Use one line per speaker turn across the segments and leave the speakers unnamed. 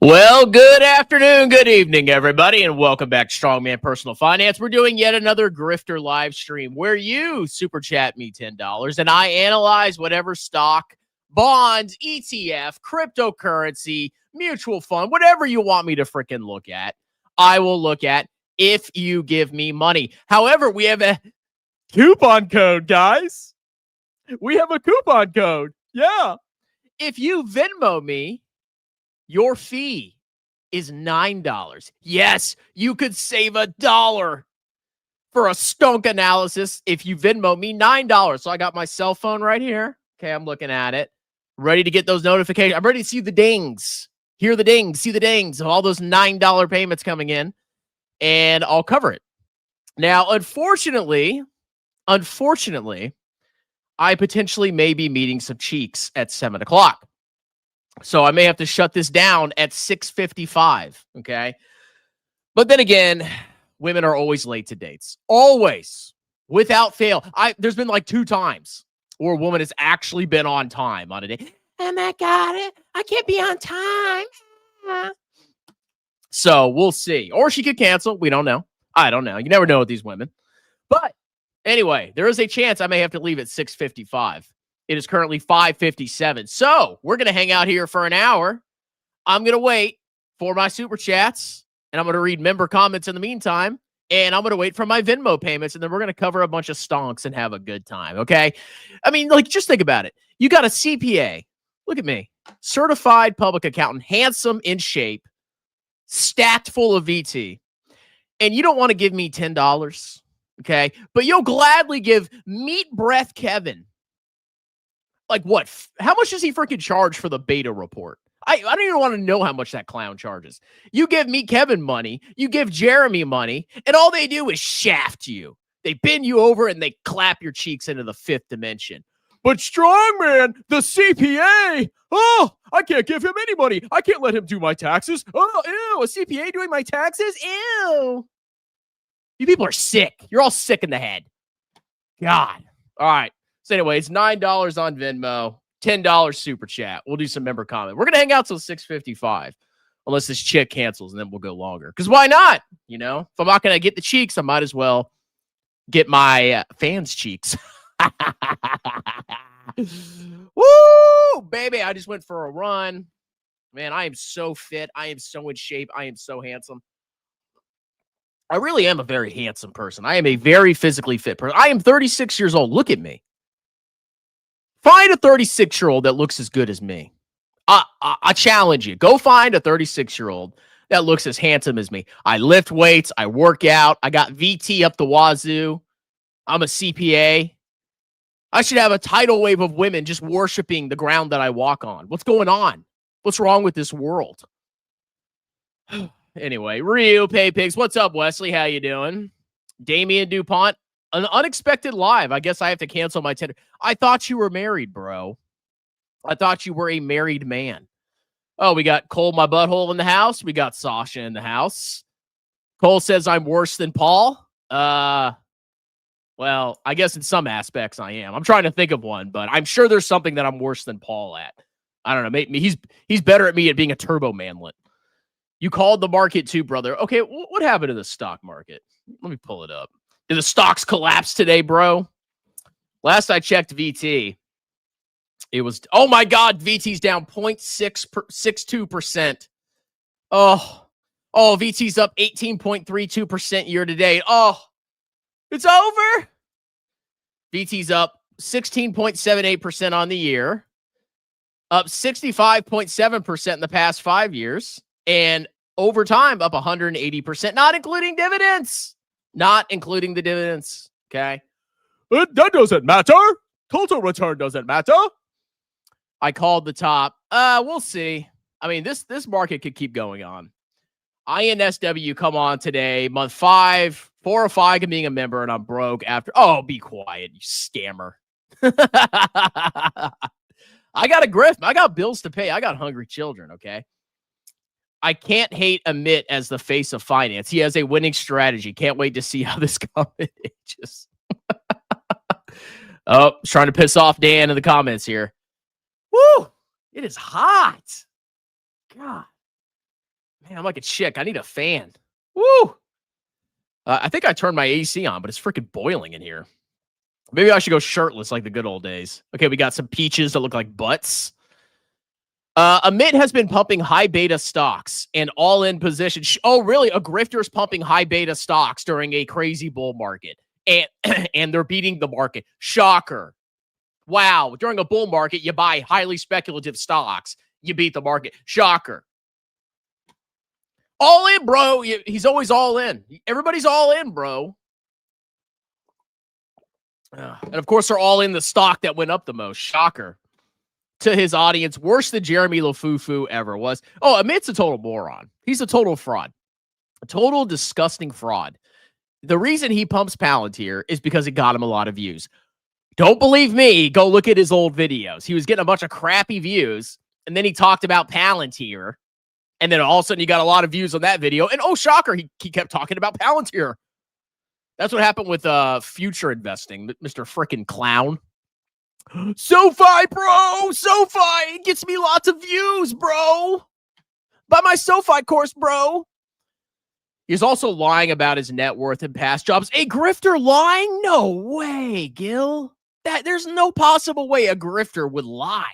Well, good afternoon, good evening, everybody, and welcome back to Strongman Personal Finance. We're doing yet another Grifter live stream where you super chat me $10 and I analyze whatever stock, bonds, ETF, cryptocurrency, mutual fund, whatever you want me to freaking look at, I will look at if you give me money. However, we have a coupon code, guys. We have a coupon code. Yeah. If you Venmo me, your fee is $9. Yes, you could save $1 for a stunk analysis if you Venmo me $9. So I got my cell phone right here. Okay, I'm looking at it. Ready to get those notifications. I'm ready to see the dings. Hear the dings. See the dings of all those $9 payments coming in. And I'll cover it. Now, unfortunately, I potentially may be meeting some cheeks at 7 o'clock. So I may have to shut this down at 6:55, okay? But then again, women are always late to dates. Always. Without fail. There's been like 2 times where a woman has actually been on time on a date. Oh my God, I can't be on time. So we'll see. Or she could cancel. We don't know. I don't know. You never know with these women. But anyway, there is a chance I may have to leave at 6:55. It is currently 5:57. So we're going to hang out here for an hour. I'm going to wait for my super chats, and I'm going to read member comments in the meantime, and I'm going to wait for my Venmo payments, and then we're going to cover a bunch of stonks and have a good time, okay? I mean, like, just think about it. You got a CPA. Look at me. Certified public accountant, handsome, in shape, stacked full of VT, and you don't want to give me $10, okay? But you'll gladly give Meat Breath Kevin, like what? How much does he freaking charge for the beta report? I don't even want to know how much that clown charges. You give me Kevin money, you give Jeremy money, and all they do is shaft you. They bend you over and they clap your cheeks into the 5th dimension. But Strongman, the CPA, oh, I can't give him any money. I can't let him do my taxes. Oh, ew, a CPA doing my taxes? Ew. You people are sick. You're all sick in the head. God. All right. So anyway, it's $9 on Venmo, $10 super chat. We'll do some member comment. We're going to hang out till 6:55 unless this chick cancels, and then we'll go longer. Because why not? You know, if I'm not going to get the cheeks, I might as well get my fans' cheeks. Woo, baby. I just went for a run. Man, I am so fit. I am so in shape. I am so handsome. I really am a very handsome person. I am a very physically fit person. I am 36 years old. Look at me. Find a 36-year-old that looks as good as me. I challenge you. Go find a 36-year-old that looks as handsome as me. I lift weights. I work out. I got VT up the wazoo. I'm a CPA. I should have a tidal wave of women just worshiping the ground that I walk on. What's going on? What's wrong with this world? Anyway, Ryu, Pay Pigs. What's up, Wesley? How you doing? Damian DuPont. An unexpected live. I guess I have to cancel my tender. I thought you were married, bro. I thought you were a married man. Oh, we got Cole, my butthole, in the house. We got Sasha in the house. Cole says I'm worse than Paul. Well, I guess in some aspects I am. I'm trying to think of one, but I'm sure there's something that I'm worse than Paul at. I don't know. Maybe he's better at me at being a turbo manlet. You called the market too, brother. Okay, what happened to the stock market? Let me pull it up. Did the stocks collapse today, bro? Last I checked VT, it was, oh my God, VT's down 0.62%. Oh, VT's up 18.32% year to date. Oh, it's over. VT's up 16.78% on the year, up 65.7% in the past 5 years, and over time up 180%, not including dividends. Not including the dividends, okay? That doesn't matter. Total return doesn't matter. I called the top. We'll see. I mean, this market could keep going on. INSW come on today, month 5, 4 or 5 and being a member, and I'm broke after. Oh, be quiet, you scammer. I got a grift. I got bills to pay. I got hungry children, okay? I can't hate Amit as the face of finance. He has a winning strategy. Can't wait to see how this comment ages. Oh, trying to piss off Dan in the comments here. Woo! It is hot. God. Man, I'm like a chick. I need a fan. Woo! I think I turned my AC on, but it's freaking boiling in here. Maybe I should go shirtless like the good old days. Okay, we got some peaches that look like butts. Amit has been pumping high beta stocks and all-in position. Oh, really? A grifter's pumping high beta stocks during a crazy bull market. And, and they're beating the market. Shocker. Wow. During a bull market, you buy highly speculative stocks. You beat the market. Shocker. All in, bro. He's always all in. Everybody's all in, bro. And of course, they're all in the stock that went up the most. Shocker. To his audience, worse than Jeremy LaFufu ever was. Oh, Amit's a total moron. He's a total fraud. A total disgusting fraud. The reason he pumps Palantir is because it got him a lot of views. Don't believe me? Go look at his old videos. He was getting a bunch of crappy views, and then he talked about Palantir, and then all of a sudden he got a lot of views on that video, and oh, shocker, he kept talking about Palantir. That's what happened with future investing, Mr. Frickin' Clown. SoFi, bro! SoFi! It gets me lots of views, bro! Buy my SoFi course, bro! He's also lying about his net worth and past jobs. A grifter lying? No way, Gil. There's no possible way a grifter would lie.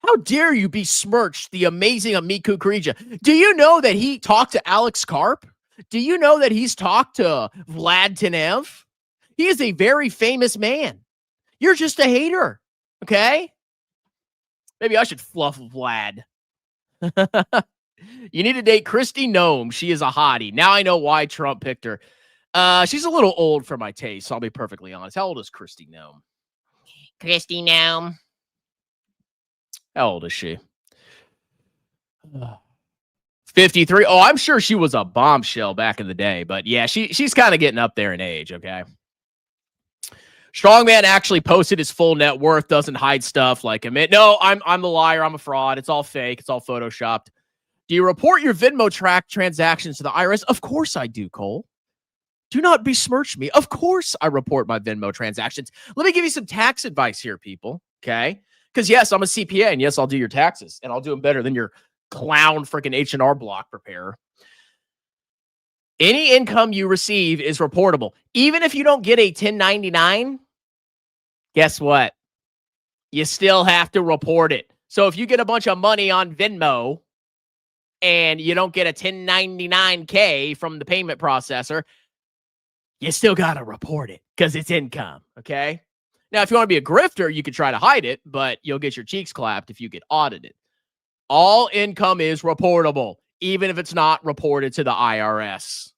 How dare you besmirch the amazing Amit Kukrija? Do you know that he talked to Alex Karp? Do you know that he's talked to Vlad Tenev? He is a very famous man. You're just a hater, okay? Maybe I should fluff Vlad. You need to date Kristi Noem. She is a hottie. Now I know why Trump picked her. She's a little old for my taste, so I'll be perfectly honest. How old is Kristi Noem? Kristi Noem. How old is she? 53. Oh, I'm sure she was a bombshell back in the day, but yeah, she's kind of getting up there in age, okay? Strongman actually posted his full net worth, doesn't hide stuff like him. No, I'm the liar. I'm a fraud. It's all fake. It's all photoshopped. Do you report your Venmo track transactions to the IRS? Of course I do, Cole. Do not besmirch me. Of course I report my Venmo transactions. Let me give you some tax advice here, people, okay? Because yes, I'm a CPA, and yes, I'll do your taxes, and I'll do them better than your clown freaking H&R Block preparer. Any income you receive is reportable. Even if you don't get a 1099, guess what? You still have to report it. So if you get a bunch of money on Venmo and you don't get a 1099K from the payment processor, you still got to report it because it's income, okay? Now, if you want to be a grifter, you could try to hide it, but you'll get your cheeks clapped if you get audited. All income is reportable, even if it's not reported to the IRS.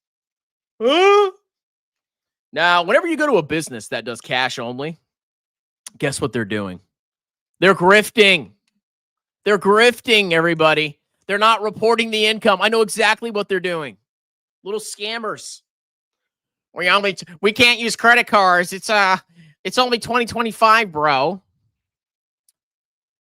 Now, whenever you go to a business that does cash only, guess what they're doing? They're grifting. They're grifting, everybody. They're not reporting the income. I know exactly what they're doing. Little scammers. We can't use credit cards. It's only 2025, bro.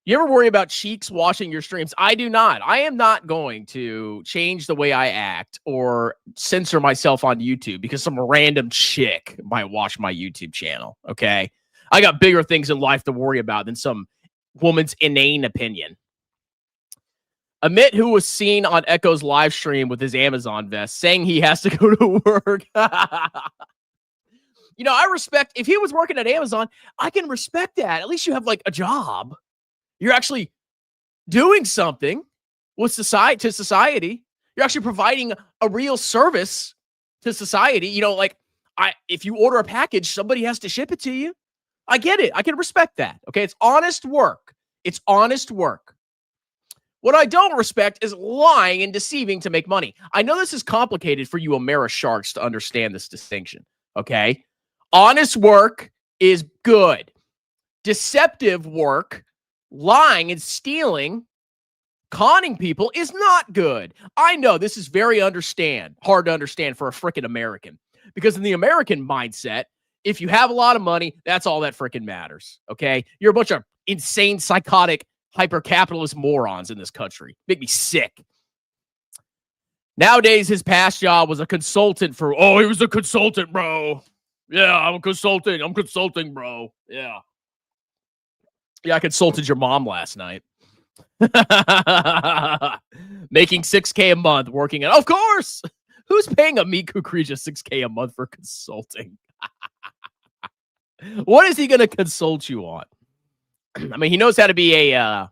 You ever worry about cheeks watching your streams? I do not. I am not going to change the way I act or censor myself on YouTube because some random chick might watch my YouTube channel, okay? I got bigger things in life to worry about than some woman's inane opinion. Amit, who was seen on Echo's live stream with his Amazon vest, saying he has to go to work. You know, I respect, if he was working at Amazon, I can respect that. At least you have like a job. You're actually doing something with society. You're actually providing a real service to society. You know, like if you order a package, somebody has to ship it to you. I get it. I can respect that. Okay. It's honest work. It's honest work. What I don't respect is lying and deceiving to make money. I know this is complicated for you Ameri sharks to understand this distinction. Okay. Honest work is good. Deceptive work, lying and stealing, conning people is not good. I know this is very hard to understand for a freaking American. Because in the American mindset, if you have a lot of money, that's all that freaking matters. Okay? You're a bunch of insane, psychotic, hyper-capitalist morons in this country. Make me sick. Nowadays, his past job was a consultant for, he was a consultant, bro. Yeah, I'm consulting, bro. Yeah. Yeah, I consulted your mom last night. Making $6K a month working at, of course. Who's paying Amit Kukrija $6K a month for consulting? What is he going to consult you on? I mean, he knows how to be a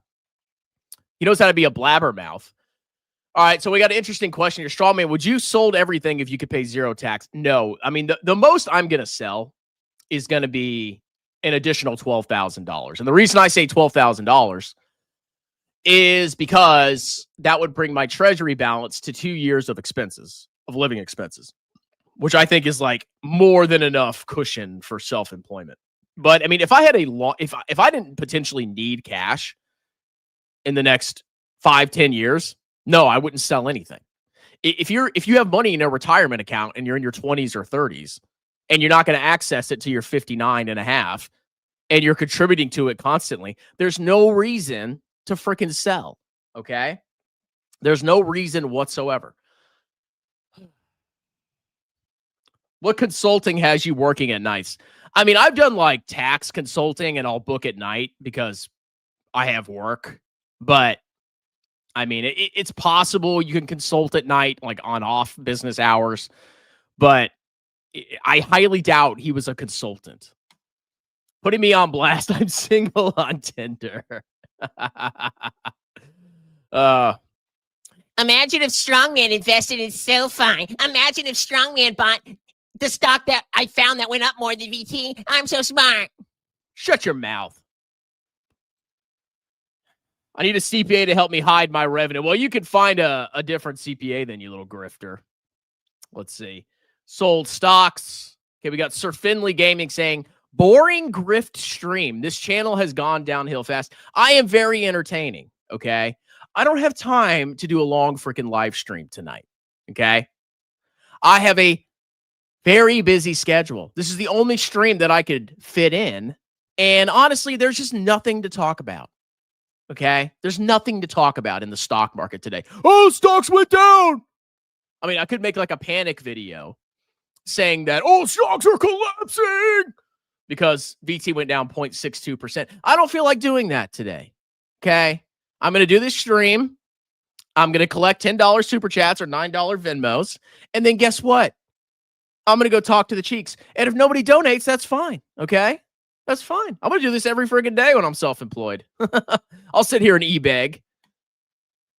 blabbermouth. All right, so we got an interesting question here. Strawman, would you sold everything if you could pay zero tax? No. I mean, the most I'm going to sell is going to be an additional $12,000. And the reason I say $12,000 is because that would bring my treasury balance to 2 years of expenses, of living expenses, which I think is like more than enough cushion for self-employment. But I mean, if I had if I didn't potentially need cash in the next 5-10 years, no, I wouldn't sell anything. If you have money in a retirement account and you're in your 20s or 30s and you're not going to access it till you're 59 and a half and you're contributing to it constantly, there's no reason to freaking sell. Okay? There's no reason whatsoever. What consulting has you working at nights? I mean, I've done like tax consulting and I'll book at night because I have work, but I mean, it's possible you can consult at night, like on off business hours, but I highly doubt he was a consultant. Putting me on blast. I'm single on Tinder.
Imagine if Strongman invested in SoFi. Imagine if Strongman bought the stock that I found that went up more than VT. I'm so smart.
Shut your mouth. I need a CPA to help me hide my revenue. Well, you could find a different CPA than you, little grifter. Let's see. Sold stocks. Okay, we got Sir Finley Gaming saying, boring grift stream. This channel has gone downhill fast. I am very entertaining, okay? I don't have time to do a long freaking live stream tonight, okay? I have a very busy schedule. This is the only stream that I could fit in. And honestly, there's just nothing to talk about. Okay? There's nothing to talk about in the stock market today. Oh, stocks went down. I mean, I could make like a panic video saying that, oh, stocks are collapsing because VT went down 0.62%. I don't feel like doing that today. Okay? I'm going to do this stream. I'm going to collect $10 super chats or $9 Venmos. And then guess what? I'm going to go talk to the cheeks. And if nobody donates, that's fine. Okay? That's fine. I'm going to do this every friggin' day when I'm self-employed. I'll sit here and e-beg.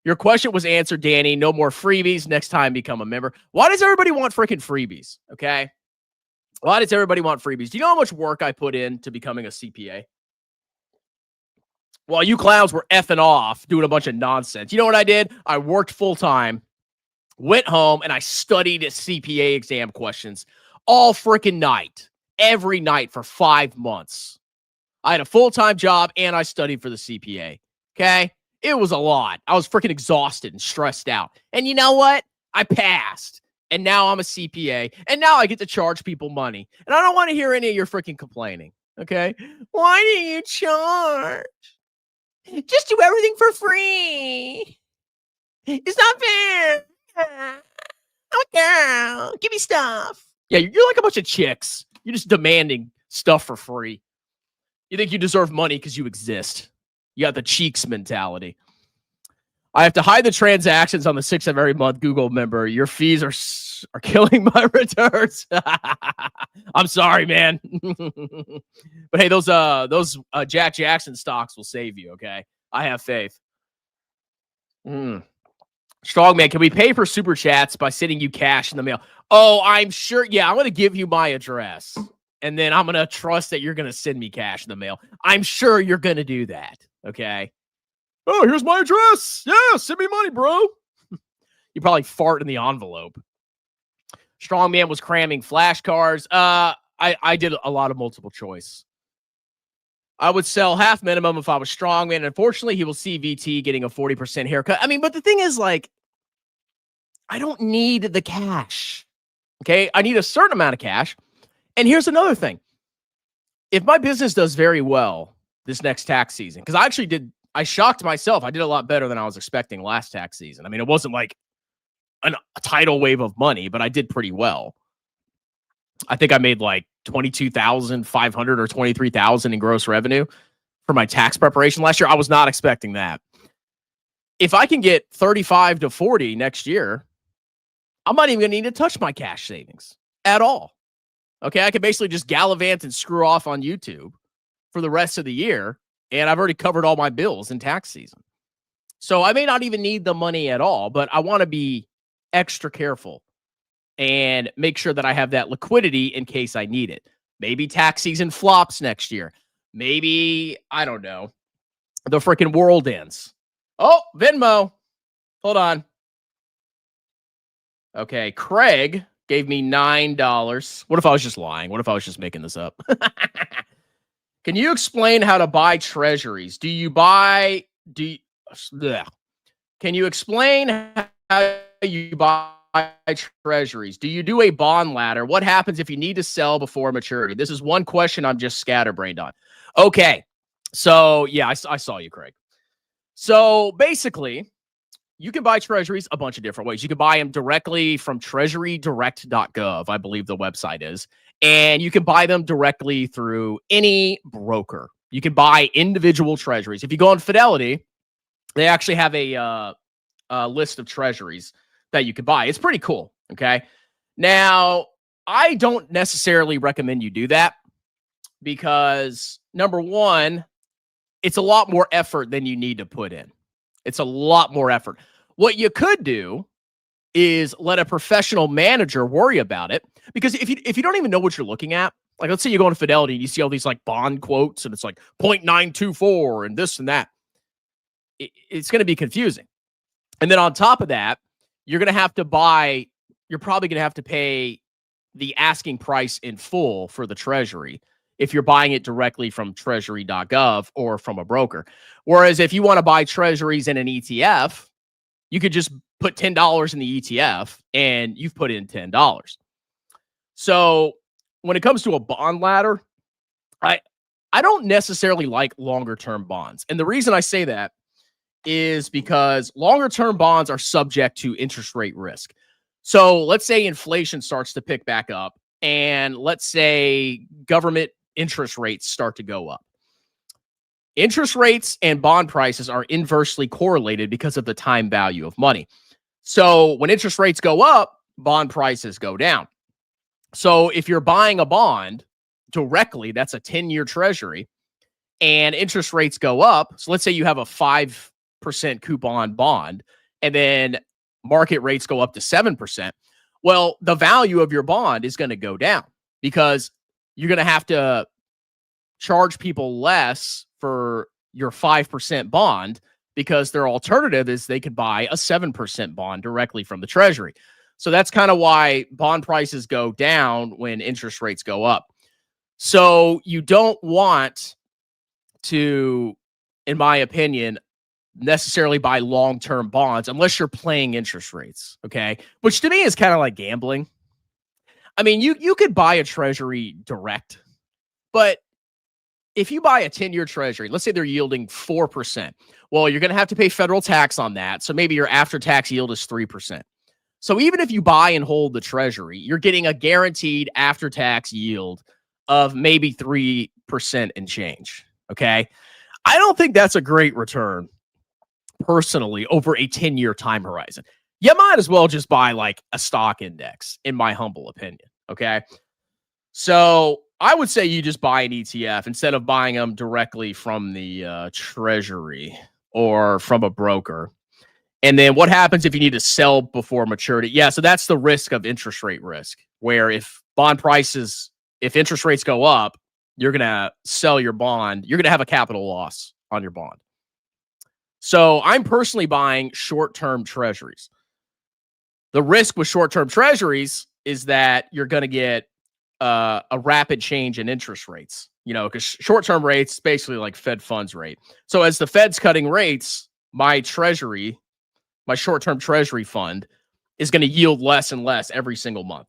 Your question was answered, Danny. No more freebies. Next time, become a member. Why does everybody want freaking freebies? Okay? Why does everybody want freebies? Do you know how much work I put in to becoming a CPA? While you clowns were effing off doing a bunch of nonsense. You know what I did? I worked full-time, went home, and I studied CPA exam questions all freaking night. Every night for 5 months. I had a full-time job and I studied for the CPA. Okay? It was a lot. I was freaking exhausted and stressed out. And you know what? I passed. And now I'm a CPA. And now I get to charge people money. And I don't want to hear any of your freaking complaining. Okay? Why do you charge? Just do everything for free. It's not fair. Oh, girl. Give me stuff. Yeah, you're like a bunch of chicks. You're just demanding stuff for free. You think you deserve money because you exist. You got the cheeks mentality. I have to hide the transactions on the 6th of every month, Google member. Your fees are killing my returns. I'm sorry, man. But hey, those Jack Jackson stocks will save you, okay? I have faith. Strongman, can we pay for super chats by sending you cash in the mail? Oh, I'm sure. Yeah, I'm going to give you my address. And then I'm going to trust that you're going to send me cash in the mail. I'm sure you're going to do that. Okay. Oh, here's my address. Yeah, send me money, bro. You probably fart in the envelope. Strongman was cramming flashcards. I did a lot of multiple choice. I would sell half minimum if I was Strongman. Unfortunately, he will see VT getting a 40% haircut. I mean, but the thing is, like, I don't need the cash. Okay. I need a certain amount of cash. And here's another thing. If my business does very well this next tax season, because I shocked myself. I did a lot better than I was expecting last tax season. I mean, it wasn't like a tidal wave of money, but I did pretty well. I think I made like 22,500 or 23,000 in gross revenue for my tax preparation last year. I was not expecting that. if I can get 35 to 40 next year, I'm not even going to need to touch my cash savings at all. Okay, I can basically just gallivant and screw off on YouTube for the rest of the year, and I've already covered all my bills in tax season. So I may not even need the money at all, but I want to be extra careful and make sure that I have that liquidity in case I need it. Maybe tax season flops next year. Maybe, I don't know, the freaking world ends. Oh, Venmo. Hold on. Okay, Craig gave me $9. What if I was just lying? What if I was just making this up? Can you explain how to buy treasuries? Can you explain how you buy treasuries? Do you do a bond ladder? What happens if you need to sell before maturity? This is one question I'm just scatterbrained on. Okay. So, yeah, I saw you, Craig. So, basically, you can buy treasuries a bunch of different ways. You can buy them directly from treasurydirect.gov, I believe the website is. And you can buy them directly through any broker. You can buy individual treasuries. If you go on Fidelity, they actually have a list of treasuries that you could buy. It's pretty cool. Okay. Now, I don't necessarily recommend you do that because, number one, it's a lot more effort than you need to put in. It's a lot more effort. What you could do is let a professional manager worry about it, because if you don't even know what you're looking at, like let's say you go into Fidelity and you see all these like bond quotes and it's like 0.924 and this and that, it's going to be confusing. And then on top of that, you're probably going to have to pay the asking price in full for the treasury if you're buying it directly from treasury.gov or from a broker. Whereas if you want to buy treasuries in an ETF, you could just put $10 in the ETF and you've put in $10. So when it comes to a bond ladder, I don't necessarily like longer term bonds. And the reason I say that is because longer term bonds are subject to interest rate risk. So let's say inflation starts to pick back up, and let's say government interest rates start to go up. Interest rates and bond prices are inversely correlated because of the time value of money. So when interest rates go up, bond prices go down. So if you're buying a bond directly, that's a 10-year treasury, and interest rates go up. So let's say you have a 5% coupon bond, and then market rates go up to 7%. Well, the value of your bond is going to go down because you're going to have to charge people less for your 5% bond, because their alternative is they could buy a 7% bond directly from the treasury. So that's kind of why bond prices go down when interest rates go up. So you don't want to, in my opinion, necessarily buy long-term bonds unless you're playing interest rates, okay? Which to me is kind of like gambling. I mean, you could buy a treasury direct, but if you buy a 10-year treasury, let's say they're yielding 4%. Well, you're going to have to pay federal tax on that. So maybe your after-tax yield is 3%. So even if you buy and hold the treasury, you're getting a guaranteed after-tax yield of maybe 3% and change, okay? I don't think that's a great return, personally, over a 10-year time horizon. You might as well just buy like a stock index, in my humble opinion, okay? So I would say you just buy an ETF instead of buying them directly from the treasury or from a broker. And then what happens if you need to sell before maturity? Yeah, so that's the risk of interest rate risk, where if interest rates go up, you're going to sell your bond. You're going to have a capital loss on your bond. So I'm personally buying short-term treasuries. The risk with short-term treasuries is that you're going to get a rapid change in interest rates, because short-term rates basically like Fed funds rate. So as the Fed's cutting rates, my short-term treasury fund is going to yield less and less every single month.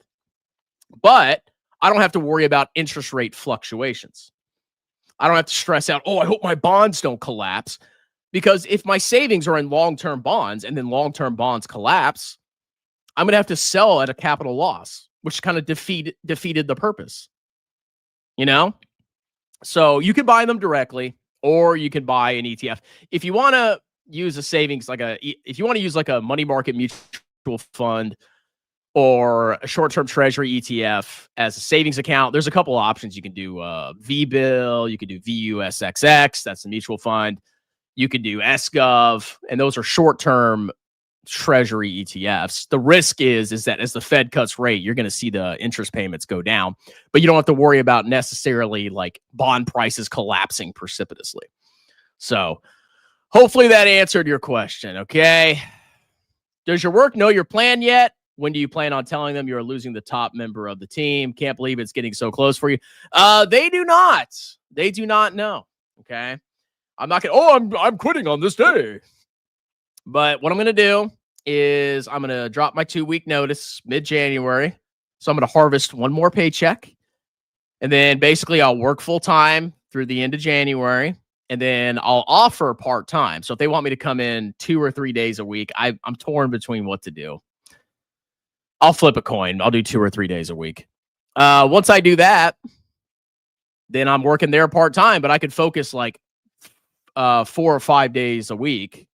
But I don't have to worry about interest rate fluctuations. I don't have to stress out, I hope my bonds don't collapse. Because if my savings are in long-term bonds and then long-term bonds collapse, I'm going to have to sell at a capital loss, which kind of defeated the purpose. So you can buy them directly, or you can buy an ETF. If you want to use a savings if you want to use like a money market mutual fund or a short-term treasury ETF as a savings account, there's a couple of options. You can do V-Bill, you can do VUSXX, that's the mutual fund. You can do SGov, and those are short-term treasury ETFs. The risk is that as the Fed cuts rate, you're going to see the interest payments go down, but you don't have to worry about necessarily like bond prices collapsing precipitously. So hopefully that answered your question. Okay. Does your work know your plan yet? When do you plan on telling them you're losing the top member of the team? Can't believe it's getting so close for you. They do not. They do not know. Okay. I'm not going to, I'm quitting on this day. But what I'm going to do is I'm going to drop my 2-week notice mid-January. So I'm going to harvest one more paycheck. And then basically I'll work full-time through the end of January. And then I'll offer part-time. So if they want me to come in 2 or 3 days a week, I'm torn between what to do. I'll flip a coin. I'll do 2 or 3 days a week. Once I do that, then I'm working there part-time, but I could focus like 4 or 5 days a week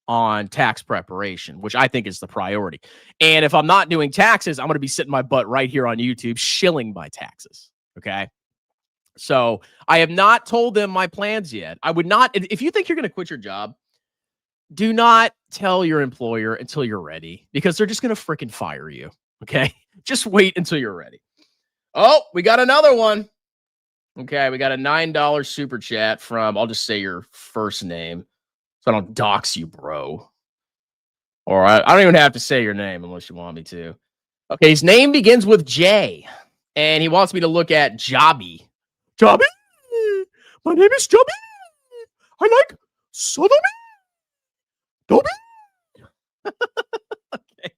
on tax preparation, which I think is the priority. And if I'm not doing taxes, I'm going to be sitting my butt right here on YouTube shilling my taxes. Okay. So I have not told them my plans yet. I would not, if you think you're going to quit your job, do not tell your employer until you're ready, because they're just going to freaking fire you. Okay. Just wait until you're ready. Oh, we got another one. Okay. We got a $9 super chat from, I'll just say your first name so I don't dox you, bro. Or I don't even have to say your name unless you want me to. Okay. His name begins with J, and he wants me to look at Jobby. Jobby? My name is Jobby. I like sodomy. Dobby? Okay.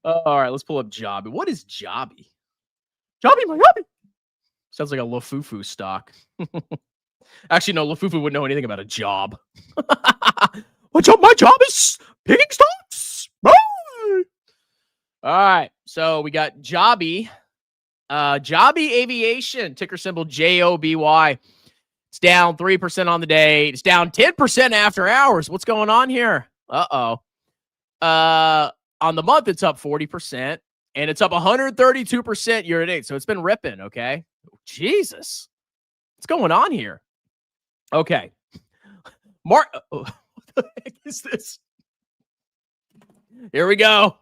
All right, let's pull up Jobby. What is Jobby? Jobby, my hobby. Sounds like a Lafufu stock. Actually, no, Lafufu wouldn't know anything about a job. My job is picking stocks. All right, so we got Jobby. Jobby Aviation, ticker symbol JOBY. It's down 3% on the day. It's down 10% after hours. What's going on here? On the month, it's up 40%, and it's up 132% year to date. So it's been ripping, okay? Jesus. What's going on here? Okay. What the heck is this? Here we go.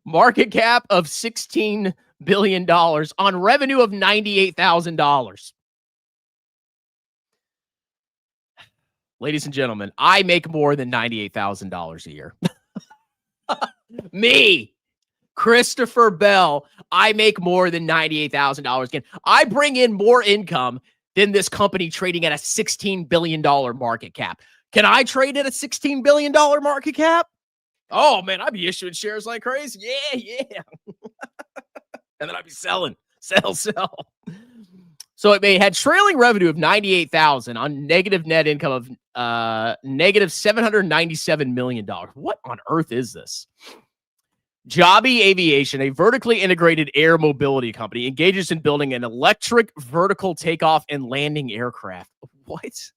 Market cap of $16 billion on revenue of $98,000. Ladies and gentlemen, I make more than $98,000 a year. Me, Christopher Bell, I make more than $98,000 again. I bring in more income than this company trading at a $16 billion market cap. Can I trade at a $16 billion market cap? Oh, man, I'd be issuing shares like crazy. Yeah. And then I'd be selling. Sell. So it had trailing revenue of $98,000 on negative net income of negative $797 million. What on earth is this? Jobby Aviation, a vertically integrated air mobility company, engages in building an electric vertical takeoff and landing aircraft. What?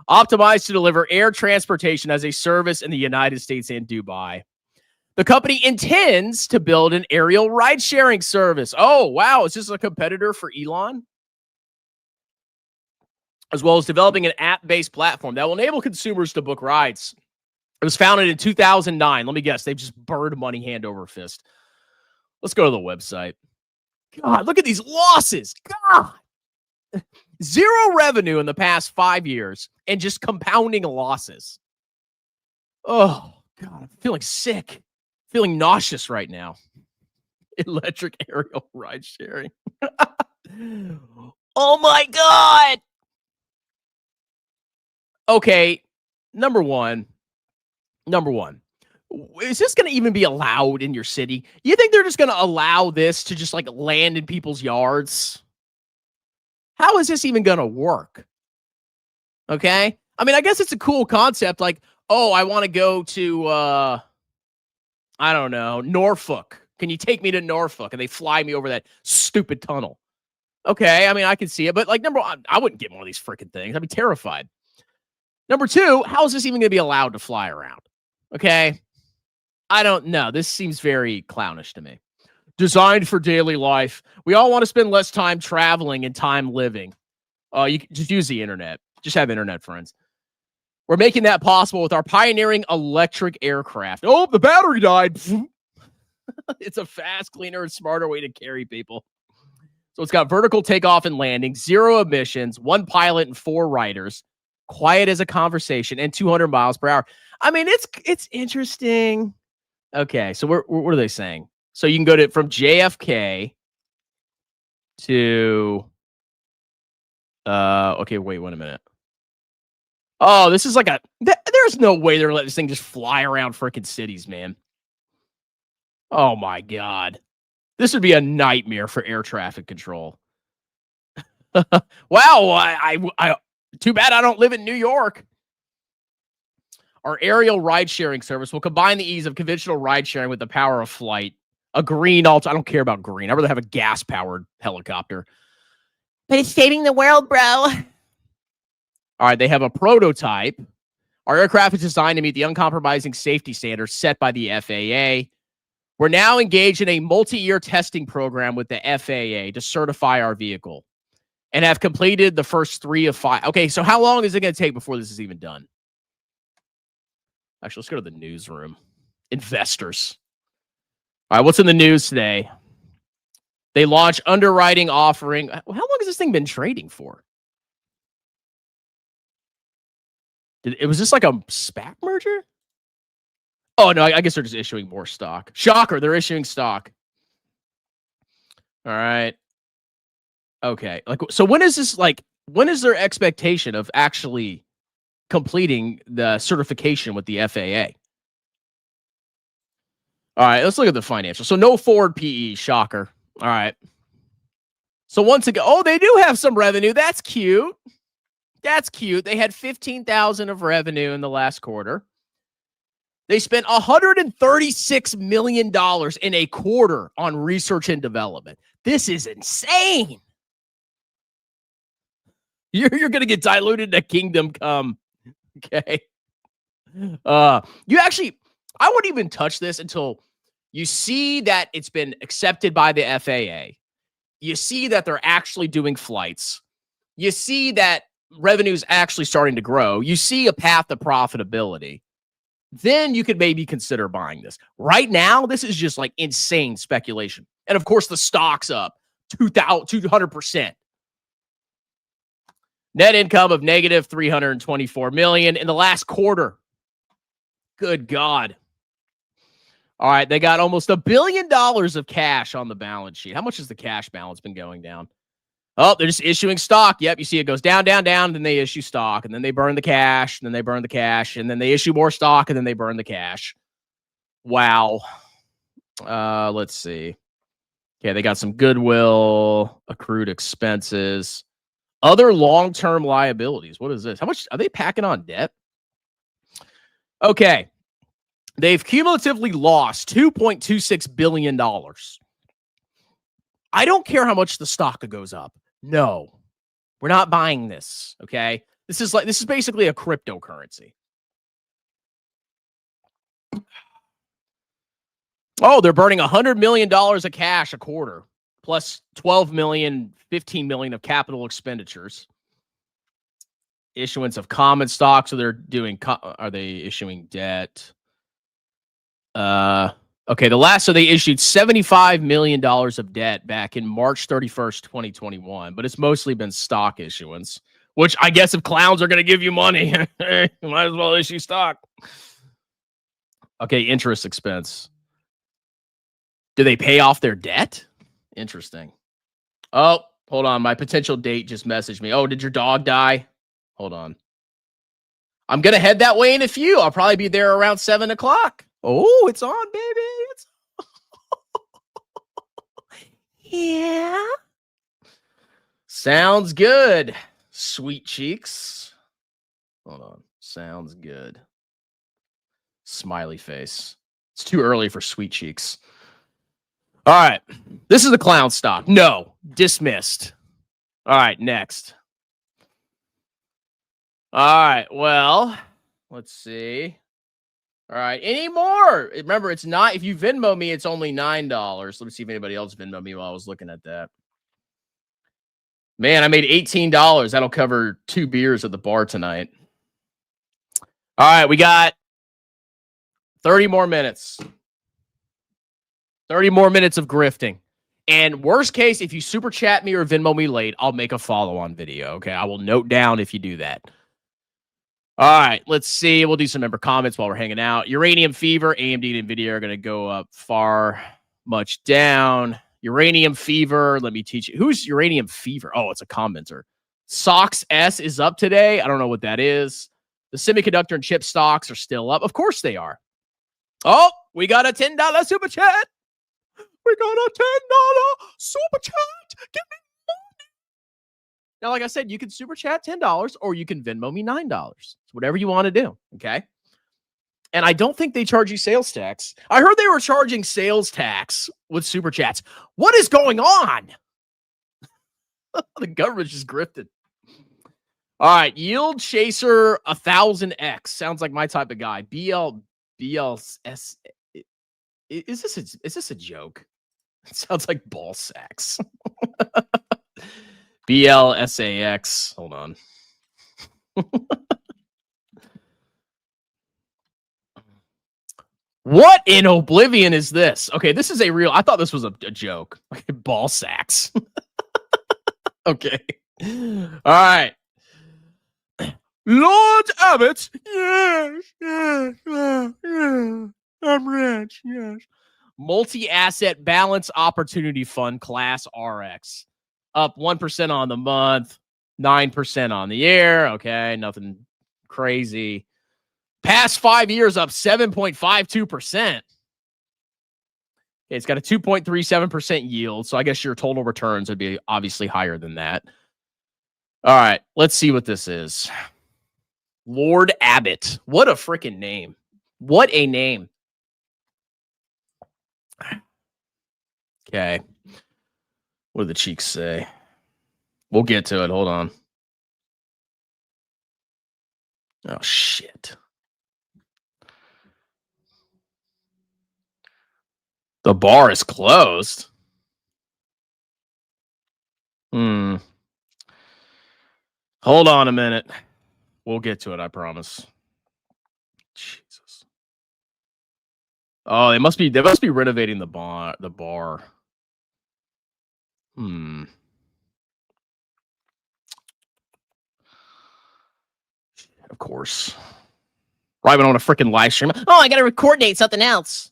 Optimized to deliver air transportation as a service in the United States and Dubai. The company intends to build an aerial ride-sharing service. Oh, wow. Is this a competitor for Elon? As well as developing an app-based platform that will enable consumers to book rides. It was founded in 2009. Let me guess. They've just burned money hand over fist. Let's go to the website. God, look at these losses. God. Zero revenue in the past 5 years and just compounding losses. Oh, God. I'm feeling sick. Feeling nauseous right now. Electric aerial ride sharing. Oh my God. Okay. Number one. Is this going to even be allowed in your city? You think they're just going to allow this to just like land in people's yards? How is this even going to work? Okay. I mean, I guess it's a cool concept. Like, oh, I want to go to, I don't know, Norfolk. Can you take me to Norfolk? And they fly me over that stupid tunnel. Okay, I mean, I can see it, but like number one, I wouldn't get one of these freaking things. I'd be terrified. Number two, how is this even going to be allowed to fly around? Okay, I don't know. This seems very clownish to me. Designed for daily life. We all want to spend less time traveling and time living. You can just use the internet. Just have internet friends. We're making that possible with our pioneering electric aircraft. Oh, the battery died. It's a fast, cleaner, and smarter way to carry people. So it's got vertical takeoff and landing, 0 emissions, 1 pilot and 4 riders, quiet as a conversation, and 200 miles per hour. I mean, it's interesting. Okay, so what are they saying? So you can go from JFK to okay, wait 1 minute. Oh, this is like there's no way they're letting this thing just fly around freaking cities, man. Oh my God. This would be a nightmare for air traffic control. Wow, I too bad I don't live in New York. Our aerial ride-sharing service will combine the ease of conventional ride-sharing with the power of flight. A green I don't care about green. I'd rather have a gas-powered helicopter.
But it's saving the world, bro.
All right, they have a prototype. Our aircraft is designed to meet the uncompromising safety standards set by the FAA. We're now engaged in a multi-year testing program with the FAA to certify our vehicle and have completed the first 3 of 5. Okay, so how long is it going to take before this is even done? Actually, let's go to the newsroom. Investors. All right, what's in the news today? They launch underwriting offering. How long has this thing been trading for? Was this like a SPAC merger? Oh, no, I guess they're just issuing more stock. Shocker, they're issuing stock. All right. Okay. So when is their expectation of actually completing the certification with the FAA? All right, let's look at the financials. So no forward PE, shocker. All right. So once again, they do have some revenue. That's cute. That's cute. They had 15,000 of revenue in the last quarter. They spent $136 million in a quarter on research and development. This is insane. You're going to get diluted to kingdom come. Okay. I wouldn't even touch this until you see that it's been accepted by the FAA. You see that they're actually doing flights. You see that revenue's actually starting to grow. You see a path to profitability. Then you could maybe consider buying this. Right now, this is just like insane speculation. And of course, the stock's up 200%. Net income of negative $324 million in the last quarter. Good God. All right, they got almost $1 billion of cash on the balance sheet. How much has the cash balance been going down? Oh, they're just issuing stock. Yep, you see it goes down, down, down, then they issue stock, and then they burn the cash, and then they burn the cash, and then they issue more stock, and then they burn the cash. Wow. Let's see. Okay, they got some goodwill, accrued expenses, other long-term liabilities. What is this? How much are they packing on debt? Okay. They've cumulatively lost $2.26 billion. I don't care how much the stock goes up. No, we're not buying this. Okay. This is basically a cryptocurrency. Oh, they're burning $100 million of cash a quarter, plus 12 million, 15 million of capital expenditures. Issuance of common stock. So they're doing, are they issuing debt? Okay, so they issued $75 million of debt back in March 31st, 2021, but it's mostly been stock issuance, which I guess if clowns are going to give you money, you might as well issue stock. Okay, interest expense. Do they pay off their debt? Interesting. Oh, hold on. My potential date just messaged me. Oh, did your dog die? Hold on. I'm going to head that way in a few. I'll probably be there around 7 o'clock. Oh, it's on, baby. It's
Yeah.
Sounds good. Sweet cheeks. Hold on. Sounds good. Smiley face. It's too early for sweet cheeks. All right. This is the clown stock. No. Dismissed. All right, next. All right, well, let's see. All right, any more? Remember, it's not, if you Venmo me, it's only $9. Let me see if anybody else Venmo me while I was looking at that. Man, I made $18. That'll cover 2 beers at the bar tonight. All right, we got 30 more minutes. 30 more minutes of grifting. And worst case, if you super chat me or Venmo me late, I'll make a follow-on video. Okay, I will note down if you do that. All right, let's see. We'll do some member comments while we're hanging out. Uranium Fever, AMD and NVIDIA are going to go up far much down. Uranium Fever, let me teach you. Who's Uranium Fever? Oh, it's a commenter. Sox S is up today. I don't know what that is. The semiconductor and chip stocks are still up. Of course they are. Oh, we got a $10 super chat. We got a $10 super chat. Give me money. Now, like I said, you can super chat $10 or you can Venmo me $9. It's whatever you want to do. Okay. And I don't think they charge you sales tax. I heard they were charging sales tax with super chats. What is going on? The government's just grifted. All right. Yield Chaser 1000X. Sounds like my type of guy. BLS. Is this a joke? It sounds like ball sacks. BLSAX. Hold on. What in oblivion is this? Okay, this is a real. I thought this was a joke. Ball sacks. Okay. All right. Lord Abbott. Yes. I'm rich. Yes. Multi-asset balance opportunity fund class RX. Up 1% on the month, 9% on the year. Okay, nothing crazy. Past 5 years up 7.52%. It's got a 2.37% yield. So I guess your total returns would be obviously higher than that. All right, let's see what this is. Lord Abbott. What a freaking name. What a name. Okay. What do the cheeks say? We'll get to it. Hold on. Oh, shit. The bar is closed. Hold on a minute. We'll get to it, I promise. Jesus. Oh, they must be renovating the bar. Of course. Right on a freaking live stream.
Oh, I gotta coordinate something else.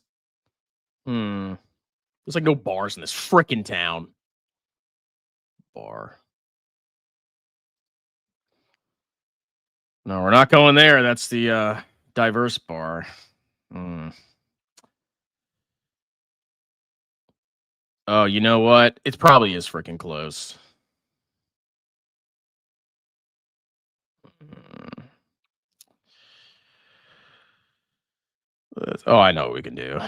There's like no bars in this freaking town. Bar. No, we're not going there. That's the diverse bar. Oh, you know what? It probably is freaking close. Oh, I know what we can do.